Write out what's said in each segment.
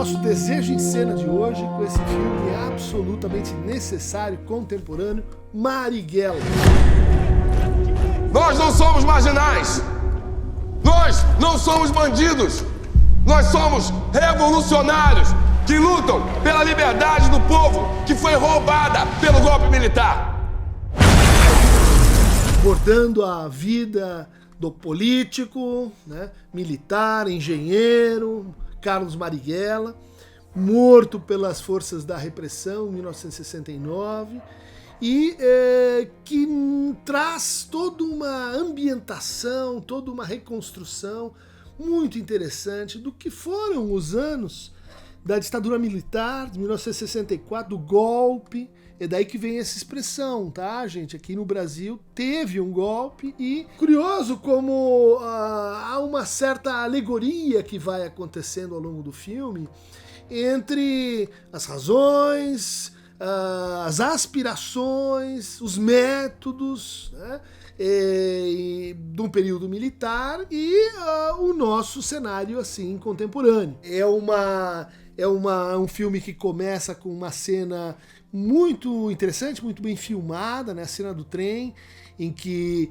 nosso Desejo em Cena de hoje com esse filme absolutamente necessário, contemporâneo, Marighella. Nós não somos marginais! Nós não somos bandidos! Nós somos revolucionários que lutam pela liberdade do povo que foi roubada pelo golpe militar. Abordando a vida do político, né, militar, engenheiro, Carlos Marighella, morto pelas forças da repressão em 1969, e que traz toda uma ambientação, toda uma reconstrução muito interessante do que foram os anos da ditadura militar de 1964, do golpe. É daí que vem essa expressão, tá, gente? Aqui no Brasil teve um golpe e curioso como há uma certa alegoria que vai acontecendo ao longo do filme entre as razões, as aspirações, os métodos, né, de um período militar e o nosso cenário assim contemporâneo. É um filme que começa com uma cena muito interessante, muito bem filmada, né? A cena do trem, em que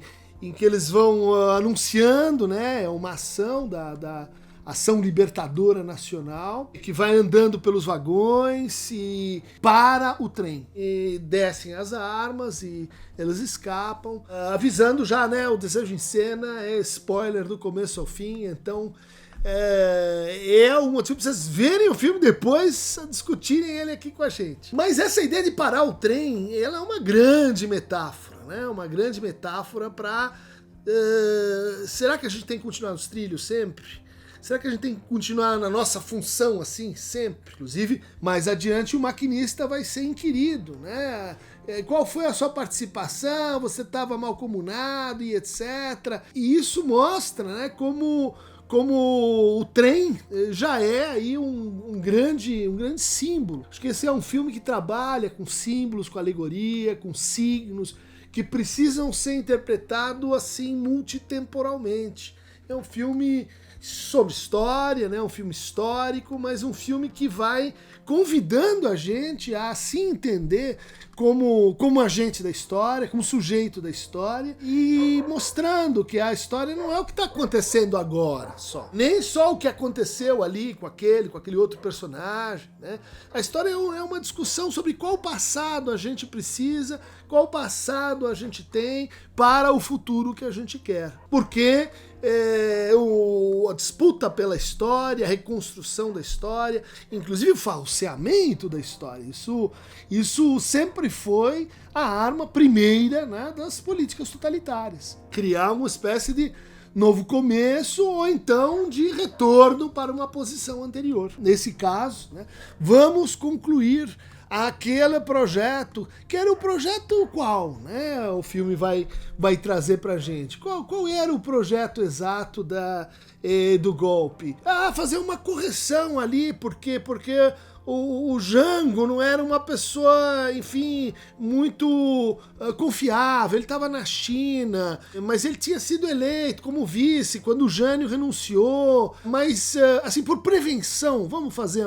eles vão anunciando, né? Uma ação da Ação Libertadora Nacional, que vai andando pelos vagões e para o trem. E descem as armas e eles escapam, avisando já, né? O Desejo em Cena é spoiler do começo ao fim, então é um motivo pra vocês verem o filme depois, discutirem ele aqui com a gente. Mas essa ideia de parar o trem, ela é uma grande metáfora, né? Uma grande metáfora para será que a gente tem que continuar nos trilhos sempre? Será que a gente tem que continuar na nossa função assim sempre? Inclusive, mais adiante o maquinista vai ser inquirido, né? Qual foi a sua participação? Você estava malcomunado e etc. E isso mostra, né, como o trem já é aí um grande símbolo. Acho que esse é um filme que trabalha com símbolos, com alegoria, com signos, que precisam ser interpretados assim multitemporalmente. É um filme sobre história, né? Um filme histórico, mas um filme que vai convidando a gente a se entender como agente da história, como sujeito da história, e mostrando que a história não é o que está acontecendo agora só. Nem só o que aconteceu ali com aquele outro personagem, né? A história é uma discussão sobre qual passado a gente precisa, qual passado a gente tem para o futuro que a gente quer. Porque a disputa pela história, a reconstrução da história, inclusive o falseamento da história, isso sempre foi a arma primeira, né, das políticas totalitárias. Criar uma espécie de novo começo ou então de retorno para uma posição anterior. Nesse caso, né, vamos concluir aquele projeto, que era o projeto qual, né? O filme vai trazer pra gente. Qual era o projeto exato do golpe? Fazer uma correção ali, porque o Jango não era uma pessoa, enfim, muito confiável. Ele estava na China, mas ele tinha sido eleito como vice quando o Jânio renunciou. Mas, assim, por prevenção, vamos fazer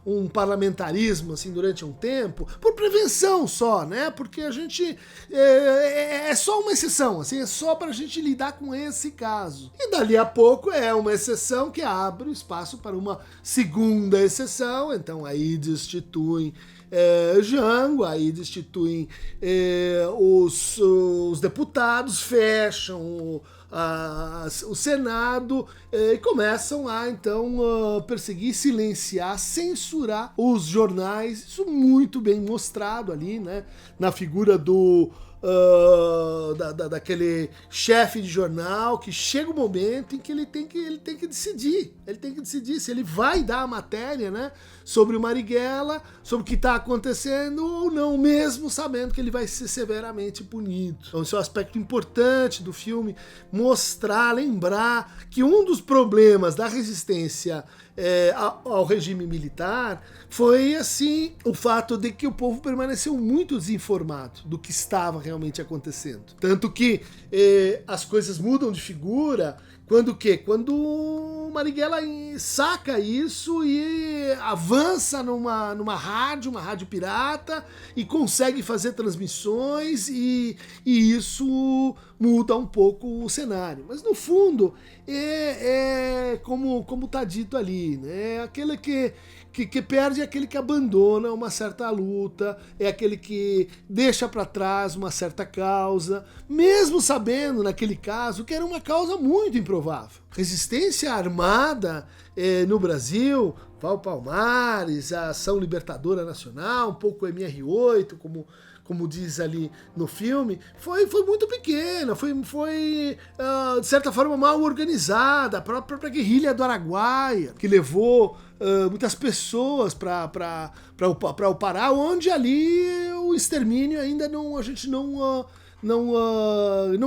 um parlamentarismo assim durante um tempo, por prevenção só, né? Porque a gente é só uma exceção, assim, é só pra gente lidar com esse caso. E dali a pouco é uma exceção que abre o espaço para uma segunda exceção, então aí destituem Jango, aí destituem os deputados, fecham o Senado e começam a então perseguir, silenciar, censurar os jornais. Isso muito bem mostrado ali, né, na figura daquele chefe de jornal, que chega um momento em que ele tem que decidir se ele vai dar a matéria, né, sobre o Marighella, sobre o que está acontecendo ou não, mesmo sabendo que ele vai ser severamente punido. Então esse é um aspecto importante do filme, mostrar, lembrar que um dos problemas da resistência ao regime militar foi assim o fato de que o povo permaneceu muito desinformado do que estava realmente acontecendo. Tanto que as coisas mudam de figura Quando o quê? Quando o Marighella saca isso e avança numa rádio, uma rádio pirata, e consegue fazer transmissões, e isso muda um pouco o cenário. Mas no fundo, como tá dito ali, né? É aquele que perde, é aquele que abandona uma certa luta, é aquele que deixa para trás uma certa causa, mesmo sabendo, naquele caso, que era uma causa muito improvável. Resistência armada no Brasil, Val Palmares, a Ação Libertadora Nacional, um pouco o MR8, como diz ali no filme, foi muito pequena, foi de certa forma mal organizada. A própria guerrilha do Araguaia, que levou muitas pessoas para o Pará, onde ali o extermínio ainda a gente não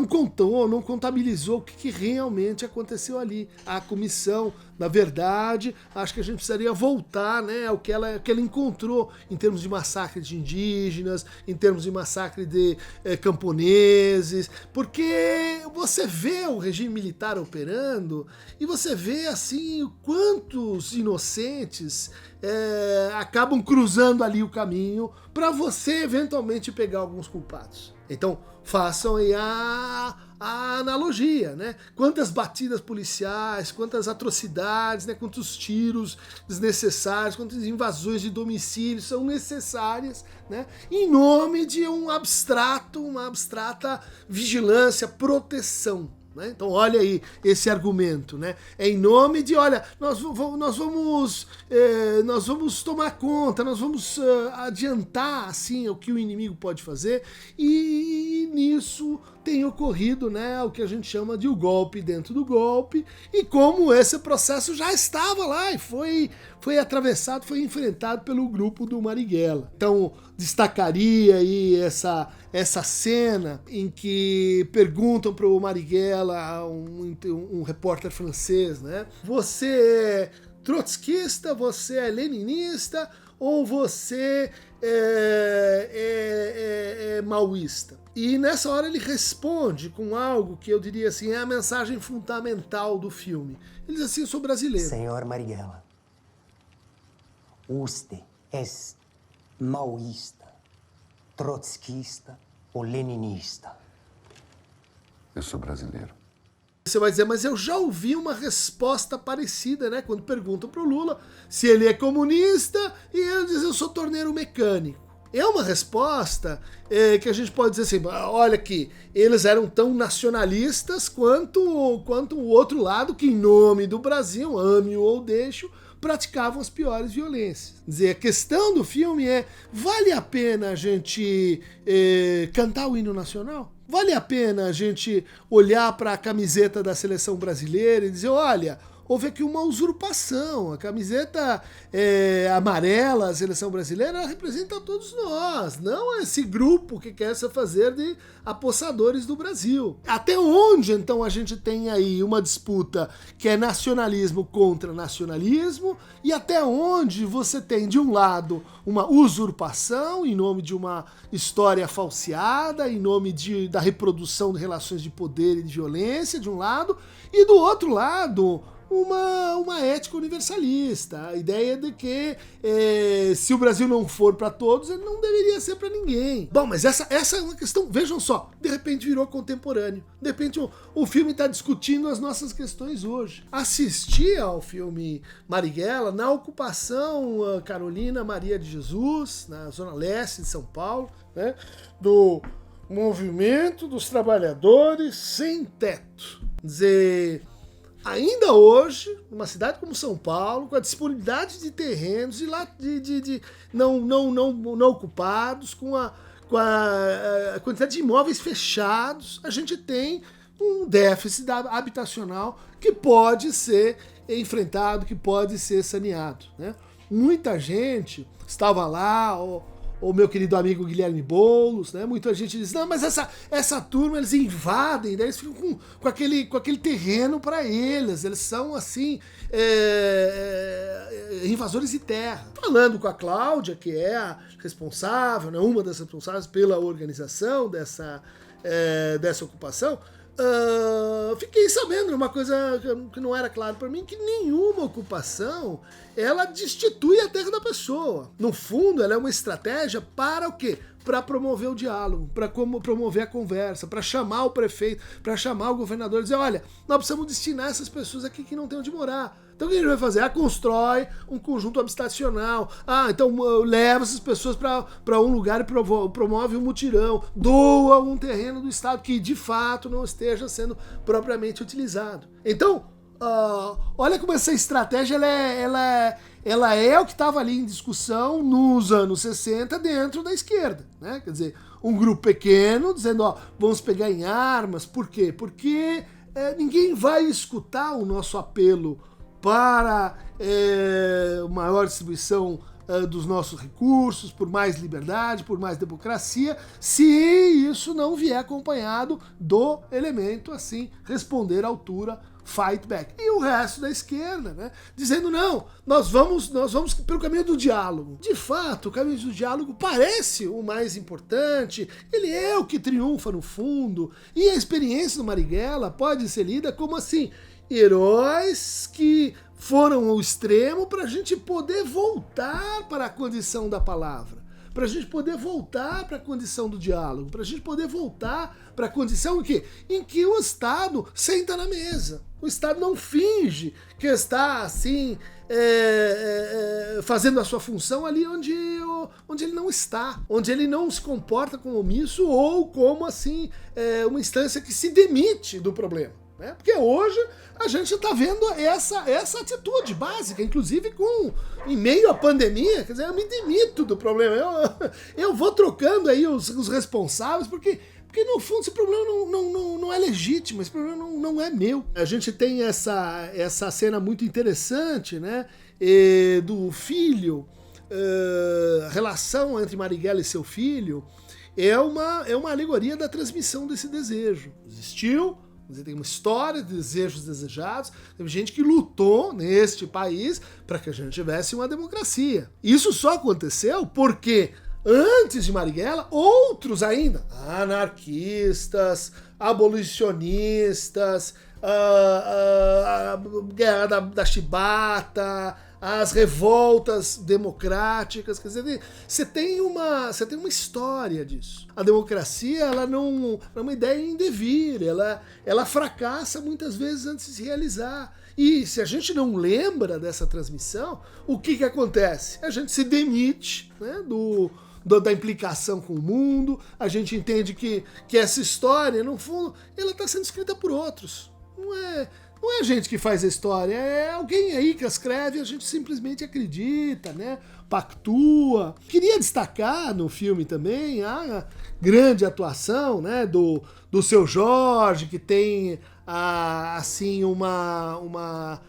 contou, não contabilizou o que realmente aconteceu ali. A comissão, na verdade, acho que a gente precisaria voltar, né, ao que ela encontrou em termos de massacre de indígenas, em termos de massacre de camponeses, porque você vê o regime militar operando e você vê assim quantos inocentes acabam cruzando ali o caminho para você eventualmente pegar alguns culpados. Então, façam aí a analogia, né? Quantas batidas policiais, quantas atrocidades, né? Quantos tiros desnecessários, quantas invasões de domicílio são necessárias, né? Em nome de uma abstrata vigilância, proteção. Né? Então olha aí esse argumento, né? É em nome de, olha, nós vamos tomar conta, nós vamos adiantar assim o que o inimigo pode fazer, e nisso tem ocorrido, né, o que a gente chama de o golpe dentro do golpe, e como esse processo já estava lá e foi atravessado, foi enfrentado pelo grupo do Marighella. Então destacaria aí essa cena em que perguntam para o Marighella, um repórter francês, né? Você é trotskista, você é leninista ou você é maoísta? E nessa hora ele responde com algo que eu diria assim, é a mensagem fundamental do filme. Ele diz assim: eu sou brasileiro. Senhor Marighella, usted é maoísta, trotskista ou leninista? Eu sou brasileiro. Você vai dizer, mas eu já ouvi uma resposta parecida, né? Quando perguntam pro Lula se ele é comunista, e ele diz: eu sou torneiro mecânico. É uma resposta que a gente pode dizer assim, olha aqui, eles eram tão nacionalistas quanto o outro lado, que em nome do Brasil, ame-o ou deixe-o, praticavam as piores violências. Quer dizer, a questão do filme é, vale a pena a gente cantar o hino nacional? Vale a pena a gente olhar para a camiseta da seleção brasileira e dizer, olha, houve aqui uma usurpação, a camiseta amarela, a seleção brasileira, ela representa todos nós, não esse grupo que quer se fazer de apossadores do Brasil. Até onde, então, a gente tem aí uma disputa que é nacionalismo contra nacionalismo, e até onde você tem, de um lado, uma usurpação em nome de uma história falseada, em nome da reprodução de relações de poder e de violência, de um lado, e do outro lado, uma ética universalista, a ideia de que se o Brasil não for para todos, ele não deveria ser para ninguém. Bom, mas essa é uma questão, vejam só, de repente virou contemporâneo, de repente o filme está discutindo as nossas questões hoje. Assistir ao filme Marighella na ocupação Carolina Maria de Jesus, na zona leste de São Paulo, né, do movimento dos trabalhadores sem teto. Quer dizer, ainda hoje, numa cidade como São Paulo, com a disponibilidade de terrenos e lá não ocupados, com a quantidade de imóveis fechados, a gente tem um déficit habitacional que pode ser enfrentado, que pode ser saneado, né? Muita gente estava lá, o meu querido amigo Guilherme Boulos, né? Muita gente diz, não, mas essa turma, eles invadem, daí eles ficam com aquele terreno para eles são assim, invasores de terra. Falando com a Cláudia, que é a responsável, né? Uma das responsáveis pela organização dessa ocupação, fiquei sabendo uma coisa que não era claro para mim, que nenhuma ocupação ela destitui a terra da pessoa. No fundo, ela é uma estratégia para o quê? Para promover o diálogo, para promover a conversa, para chamar o prefeito, para chamar o governador e dizer, olha, nós precisamos destinar essas pessoas aqui que não têm onde morar. Então o que a gente vai fazer? Constrói um conjunto habitacional. Então leva essas pessoas para um lugar e promove um mutirão. Doa um terreno do Estado que de fato não esteja sendo propriamente utilizado. Então, olha como essa estratégia ela é o que estava ali em discussão nos anos 60 dentro da esquerda, né? Quer dizer, um grupo pequeno dizendo, vamos pegar em armas. Por quê? Porque ninguém vai escutar o nosso apelo para maior distribuição dos nossos recursos, por mais liberdade, por mais democracia, se isso não vier acompanhado do elemento, assim, responder à altura, fight back. E o resto da esquerda, né, dizendo, não, nós vamos pelo caminho do diálogo. De fato, o caminho do diálogo parece o mais importante, ele é o que triunfa no fundo, e a experiência do Marighella pode ser lida como assim, heróis que foram ao extremo para a gente poder voltar para a condição da palavra, para a gente poder voltar para a condição do diálogo, para a gente poder voltar para a condição em que o Estado senta na mesa. O Estado não finge que está assim fazendo a sua função ali onde ele não está, onde ele não se comporta como omisso ou como assim uma instância que se demite do problema. Porque hoje a gente está vendo essa atitude básica, inclusive em meio à pandemia, quer dizer, eu me demito do problema, eu vou trocando aí os responsáveis, porque no fundo esse problema não é legítimo, esse problema não é meu. A gente tem essa cena muito interessante, né, do filho, a relação entre Marighella e seu filho é uma alegoria da transmissão desse desejo. Existiu, tem uma história de desejos desejados, teve gente que lutou neste país para que a gente tivesse uma democracia. Isso só aconteceu porque antes de Marighella, outros ainda, anarquistas, abolicionistas, a guerra da chibata, as revoltas democráticas, quer dizer, você tem uma história disso. A democracia, ela não é uma ideia em devir, ela fracassa muitas vezes antes de se realizar. E se a gente não lembra dessa transmissão, o que acontece? A gente se demite, né, da implicação com o mundo, a gente entende que essa história, no fundo, ela está sendo escrita por outros. Não é a gente que faz a história, é alguém aí que escreve e a gente simplesmente acredita, né? Pactua. Queria destacar no filme também a grande atuação, né, do Seu Jorge, que tem assim uma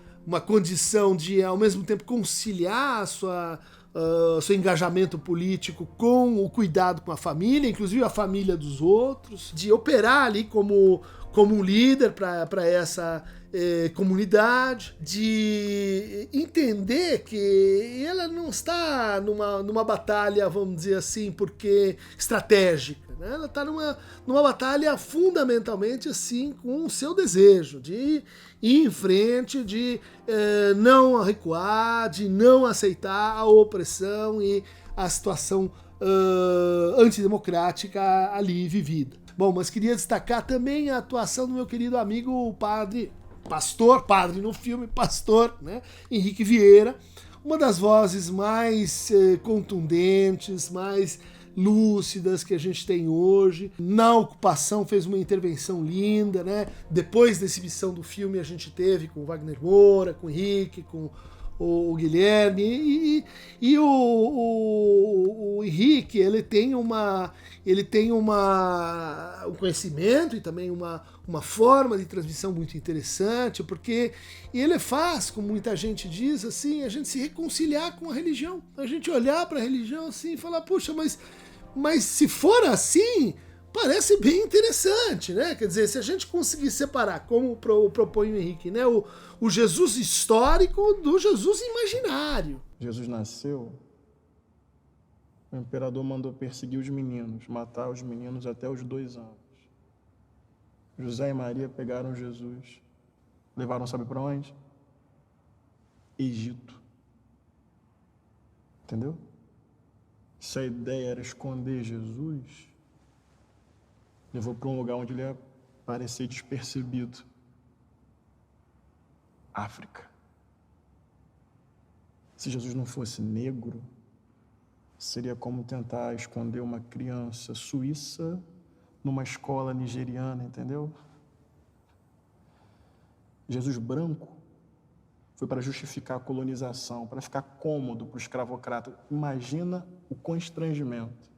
condição de ao mesmo tempo conciliar seu engajamento político com o cuidado com a família, inclusive a família dos outros, de operar ali como um líder para essa comunidade, de entender que ela não está numa batalha, vamos dizer assim, porque estratégica, né? Ela está numa batalha fundamentalmente assim com o seu desejo de ir em frente, de não recuar, de não aceitar a opressão e a situação antidemocrática ali vivida. Bom, mas queria destacar também a atuação do meu querido amigo, o padre no filme, pastor, né, Henrique Vieira, uma das vozes mais contundentes, mais lúcidas que a gente tem hoje. Na ocupação fez uma intervenção linda, né? Depois da exibição do filme a gente teve com o Wagner Moura, com o Henrique, com o Guilherme e o Henrique, ele tem um conhecimento e também uma forma de transmissão muito interessante, porque ele faz, como muita gente diz, assim, a gente se reconciliar com a religião, a gente olhar para a religião assim e falar, puxa, mas se for assim, parece bem interessante, né? Quer dizer, se a gente conseguir separar, como propõe o Henrique, né, o Jesus histórico do Jesus imaginário. Jesus nasceu, o imperador mandou perseguir os meninos, matar os meninos até os 2 anos. José e Maria pegaram Jesus, levaram, sabe para onde? Egito. Entendeu? Se a ideia era esconder Jesus, levou para um lugar onde ele ia parecer despercebido. África. Se Jesus não fosse negro, seria como tentar esconder uma criança suíça numa escola nigeriana, entendeu? Jesus branco foi para justificar a colonização, para ficar cômodo para o escravocrata. Imagina o constrangimento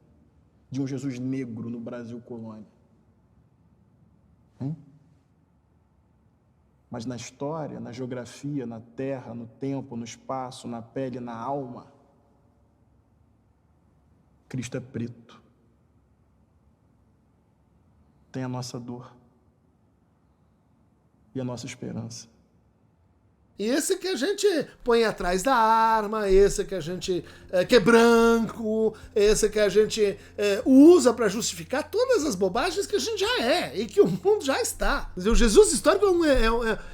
de um Jesus negro no Brasil colônia. Mas na história, na geografia, na terra, no tempo, no espaço, na pele, na alma, Cristo é preto. Tem a nossa dor e a nossa esperança. E esse que a gente põe atrás da arma, esse que a gente que é branco, esse que a gente usa para justificar todas as bobagens que a gente já é e que o mundo já está. O Jesus histórico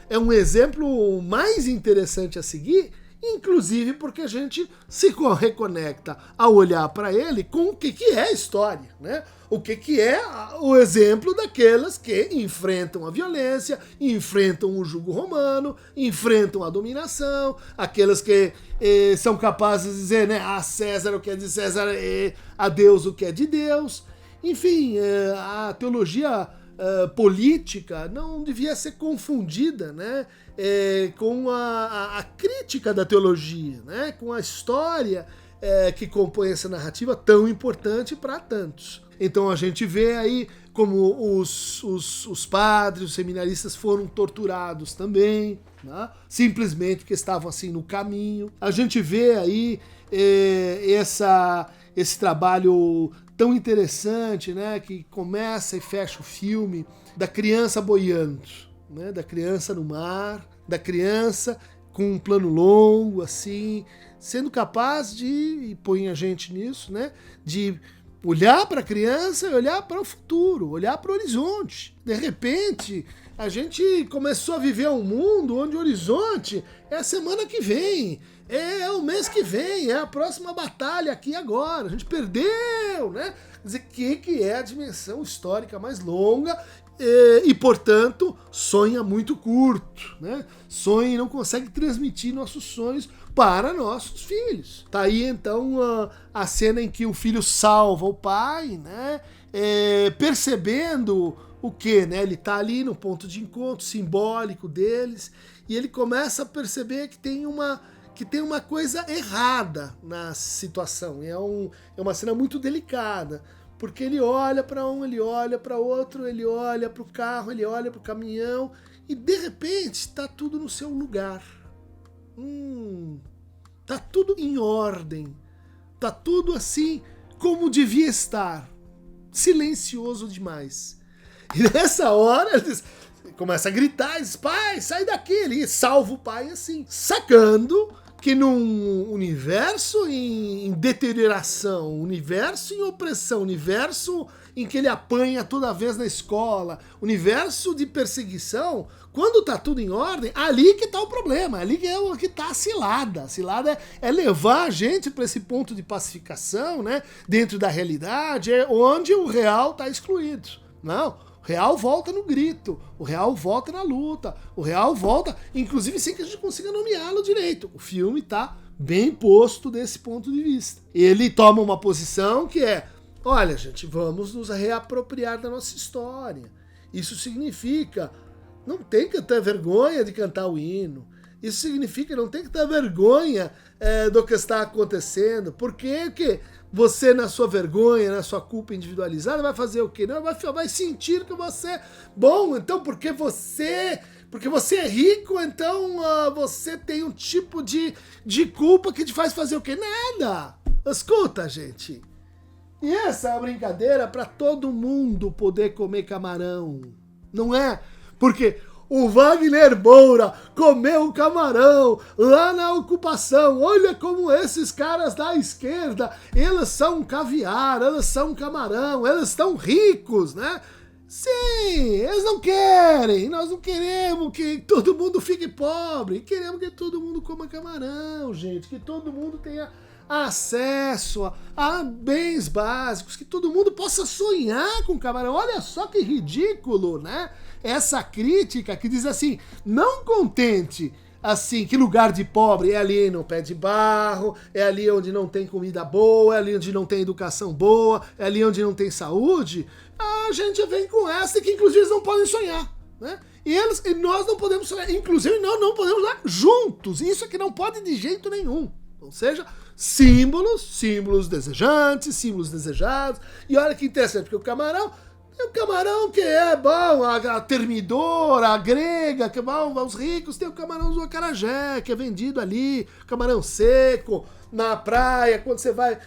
é um exemplo mais interessante a seguir, inclusive porque a gente se reconecta ao olhar para ele com o que é a história, né? O que é o exemplo daquelas que enfrentam a violência, enfrentam o jugo romano, enfrentam a dominação, aquelas que são capazes de dizer, né, a César o que é de César e a Deus o que é de Deus. Enfim, a teologia política não devia ser confundida, né, com a crítica da teologia, né, com a história que compõe essa narrativa tão importante para tantos. Então a gente vê aí como os padres, os seminaristas foram torturados também, né? Simplesmente porque estavam assim no caminho. A gente vê aí esse trabalho tão interessante, né, que começa e fecha o filme, da criança boiando, né, da criança no mar, da criança com um plano longo, assim, sendo capaz de, e põe a gente nisso, né, de olhar para a criança e olhar para o futuro, olhar para o horizonte. De repente, a gente começou a viver um mundo onde o horizonte é a semana que vem, é o mês que vem, é a próxima batalha aqui agora. A gente perdeu, né? Quer dizer, que é a dimensão histórica mais longa e, portanto, sonha muito curto, né? Sonha e não consegue transmitir nossos sonhos para nossos filhos. Tá aí, então, a cena em que o filho salva o pai, né? Percebendo o que, né? Ele tá ali no ponto de encontro simbólico deles e ele começa a perceber que tem uma coisa errada na situação. É uma cena muito delicada, porque ele olha para um, ele olha para outro, ele olha para o carro, ele olha para o caminhão e de repente está tudo no seu lugar. Tá tudo em ordem, tá tudo assim como devia estar, silencioso demais. E nessa hora ele começa a gritar, diz, pai, sai daqui, ele salva o pai assim, sacando que num universo em deterioração, universo em opressão, universo em que ele apanha toda vez na escola, universo de perseguição, quando tá tudo em ordem, ali que tá o problema, ali que é o que tá a cilada. A cilada é levar a gente para esse ponto de pacificação, né, dentro da realidade, onde o real tá excluído. Não. O real volta no grito, o real volta na luta, o real volta, inclusive sem que a gente consiga nomeá-lo direito. O filme tá bem posto desse ponto de vista. Ele toma uma posição que é, olha gente, vamos nos reapropriar da nossa história. Isso significa, não tem que ter vergonha de cantar o hino. Isso significa, não tem que ter vergonha do que está acontecendo. Porque que você, na sua vergonha, na sua culpa individualizada, vai fazer o quê? Não, vai sentir que você... Bom, então porque você é rico, então você tem um tipo de culpa que te faz fazer o quê? Nada! Escuta, gente. E essa é a brincadeira para todo mundo poder comer camarão. Não é? Porque o Wagner Moura comeu um camarão lá na ocupação. Olha como esses caras da esquerda, eles são caviar, eles são camarão, eles estão ricos, né? Sim, eles não querem, nós não queremos que todo mundo fique pobre, queremos que todo mundo coma camarão, gente, que todo mundo tenha acesso a bens básicos, que todo mundo possa sonhar com camarão. Olha só que ridículo, né? Essa crítica que diz assim, não contente assim, que lugar de pobre é ali no pé de barro, é ali onde não tem comida boa, é ali onde não tem educação boa, é ali onde não tem saúde, a gente vem com essa que inclusive eles não podem sonhar, né? E nós não podemos sonhar, inclusive nós não podemos sonhar juntos, isso é que não pode de jeito nenhum. Ou seja, símbolos desejantes, símbolos desejados, e olha que interessante, porque o camarão que é bom, a termidora, a grega, que é bom, os ricos, tem o camarão do acarajé, que é vendido ali, camarão seco, na praia, quando você vai,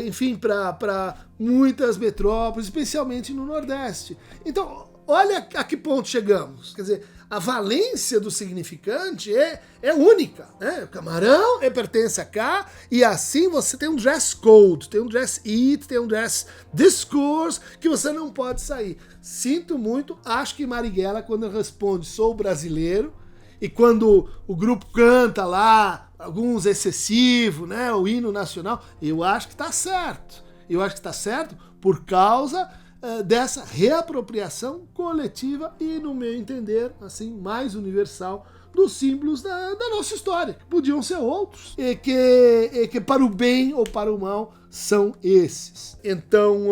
enfim, para muitas metrópoles, especialmente no Nordeste. Então, olha a que ponto chegamos. Quer dizer, a valência do significante é única, né? O camarão pertence a cá, e assim você tem um dress code, tem um dress eat, tem um dress discourse que você não pode sair. Sinto muito, acho que Marighella, quando responde sou brasileiro, e quando o grupo canta lá, alguns excessivo, né, o hino nacional, eu acho que tá certo. Eu acho que tá certo por causa dessa reapropriação coletiva e, no meu entender, assim, mais universal dos símbolos da nossa história. Podiam ser outros, e que para o bem ou para o mal são esses. Então,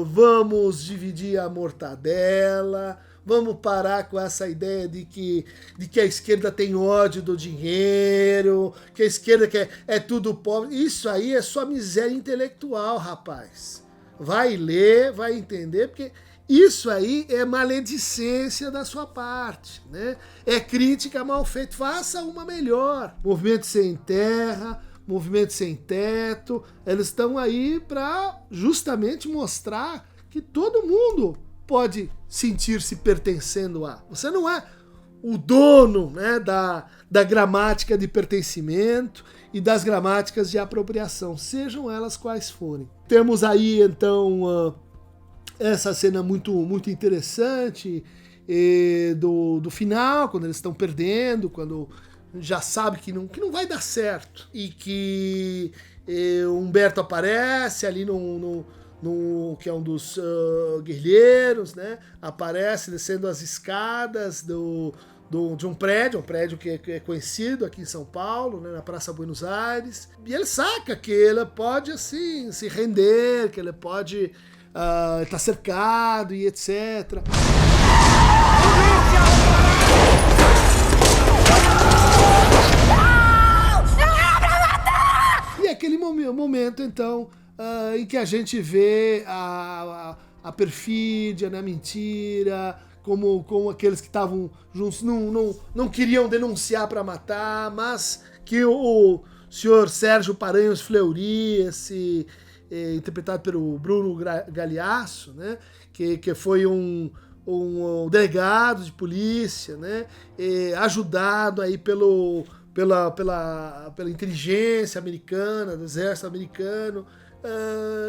vamos dividir a mortadela, vamos parar com essa ideia de que a esquerda tem ódio do dinheiro, que a esquerda é tudo pobre. Isso aí é só miséria intelectual, rapaz. Vai ler, vai entender, porque isso aí é maledicência da sua parte, né? É crítica mal feita, faça uma melhor. Movimento Sem Terra, Movimento Sem Teto, eles estão aí para justamente mostrar que todo mundo pode sentir-se pertencendo a. Você não é o dono, né, da gramática de pertencimento e das gramáticas de apropriação, sejam elas quais forem. Temos aí, então, essa cena muito interessante do final, quando eles estão perdendo, quando já sabe que não vai dar certo, e que Humberto aparece ali que é um dos guerrilheiros, né? Aparece descendo as escadas de um prédio que é conhecido aqui em São Paulo, né, na Praça Buenos Aires, e ele saca que ele pode assim se render, que ele pode estar cercado e etc. E é aquele momento então em que a gente vê a perfídia, né, a mentira, como aqueles que estavam juntos não queriam denunciar para matar, mas que o senhor Sérgio Paranhos Fleury, interpretado pelo Bruno Galhaço, né, que foi um delegado de polícia, né, ajudado aí pela inteligência americana, do exército americano,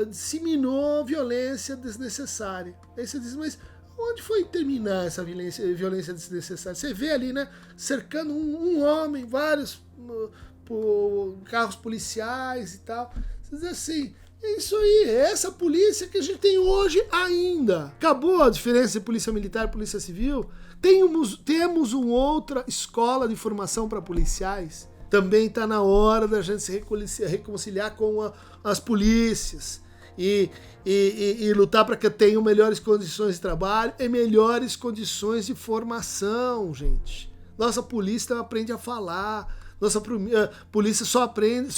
disseminou violência desnecessária. Aí você diz, mas onde foi terminar essa violência desnecessária? Você vê ali, né, cercando um homem, vários carros policiais e tal. Você diz assim, é isso aí, é essa polícia que a gente tem hoje ainda. Acabou a diferença de polícia militar e polícia civil? Temos uma outra escola de formação para policiais. Também está na hora da gente se reconciliar com as polícias e lutar para que tenham melhores condições de trabalho e melhores condições de formação, gente. Nossa polícia não aprende a falar, nossa polícia só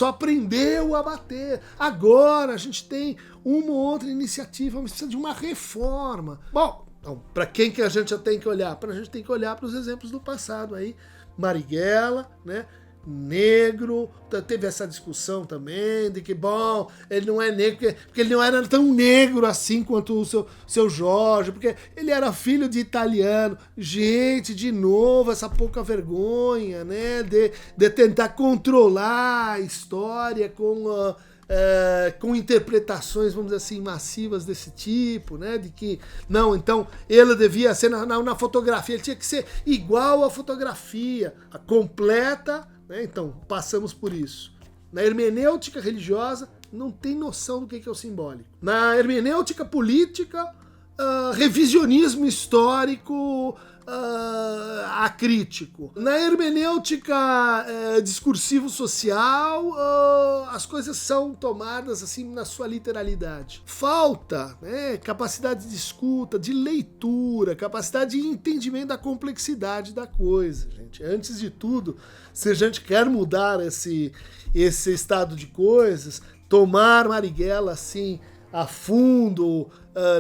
aprendeu a bater. Agora a gente tem uma ou outra iniciativa, mas precisa de uma reforma. Bom, então, para quem que a gente já tem que olhar? A gente tem que olhar para os exemplos do passado aí. Marighella, né? Negro, teve essa discussão também de que, bom, ele não é negro porque ele não era tão negro assim quanto o seu Jorge, porque ele era filho de italiano. Gente, de novo, essa pouca vergonha, né, de tentar controlar a história com com interpretações, vamos dizer assim, massivas desse tipo, né? De que, não, então ele devia ser na fotografia, ele tinha que ser igual à fotografia, a completa, né? Então, passamos por isso. Na hermenêutica religiosa, não tem noção do que é o simbólico. Na hermenêutica política, revisionismo histórico acrítico. Na hermenêutica discursivo-social, as coisas são tomadas assim na sua literalidade. Falta, né, capacidade de escuta, de leitura, capacidade de entendimento da complexidade da coisa, gente. Antes de tudo, se a gente quer mudar esse estado de coisas, tomar Marighella assim a fundo,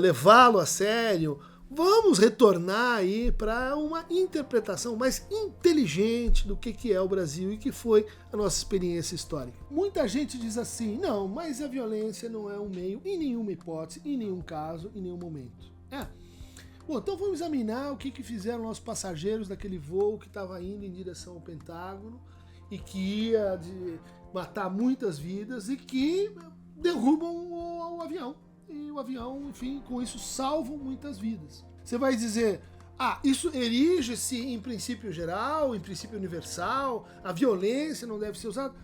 levá-lo a sério, vamos retornar aí para uma interpretação mais inteligente do que é o Brasil e que foi a nossa experiência histórica. Muita gente diz assim, não, mas a violência não é um meio, em nenhuma hipótese, em nenhum caso, em nenhum momento. Bom, então vamos examinar o que fizeram nossos passageiros daquele voo que estava indo em direção ao Pentágono e que ia matar muitas vidas e que derrubam o avião. E o avião, enfim, com isso salvam muitas vidas. Você vai dizer, isso erige-se em princípio geral, em princípio universal, a violência não deve ser usada.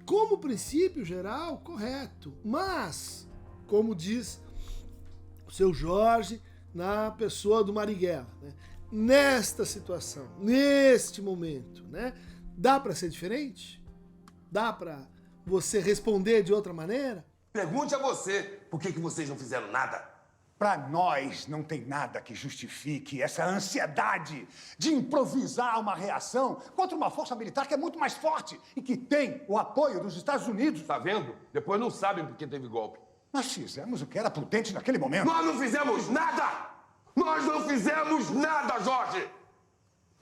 Como princípio geral, correto. Mas, como diz o seu Jorge, na pessoa do Marighella, né? Nesta situação, neste momento, né? Dá para ser diferente? Dá para você responder de outra maneira? Pergunte a você, por que vocês não fizeram nada? Para nós não tem nada que justifique essa ansiedade de improvisar uma reação contra uma força militar que é muito mais forte e que tem o apoio dos Estados Unidos. Tá vendo? Depois não sabem por que teve golpe. Nós fizemos o que era prudente naquele momento. Nós não fizemos nada! Nós não fizemos nada, Jorge!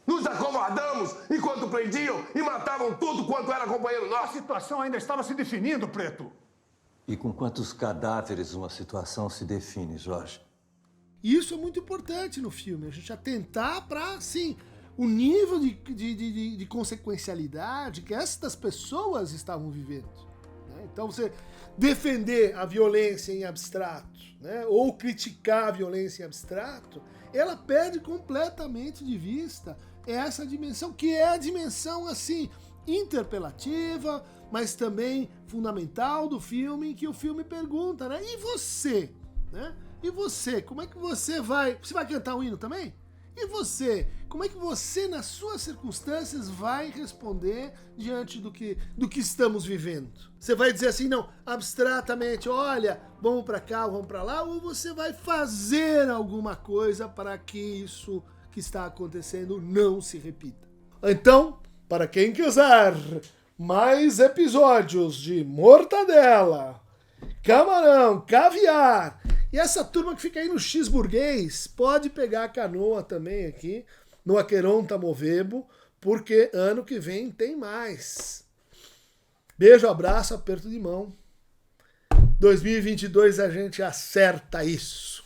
Nos acovardamos enquanto prendiam e matavam tudo quanto era companheiro A nosso. situação ainda estava se definindo, Preto. E com quantos cadáveres uma situação se define, Jorge? Isso é muito importante no filme, a gente atentar para, sim, o nível de consequencialidade que estas pessoas estavam vivendo. Né? Então, você defender a violência em abstrato, né, ou criticar a violência em abstrato, ela perde completamente de vista essa dimensão, que é a dimensão, assim, interpelativa, mas também fundamental do filme, em que o filme pergunta, né? E você? Né? E você? Como é que você vai... Você vai cantar o hino também? E você? Como é que você, nas suas circunstâncias, vai responder diante do que estamos vivendo? Você vai dizer assim, não, abstratamente, olha, vamos para cá, vamos para lá, ou você vai fazer alguma coisa para que isso que está acontecendo não se repita? Então, para quem quiser mais episódios de Mortadela, Camarão, Caviar e essa turma que fica aí no X-Burguês, pode pegar a canoa também aqui no Aqueronta Movebo, porque ano que vem tem mais. Beijo, abraço, aperto de mão. 2022 a gente acerta isso.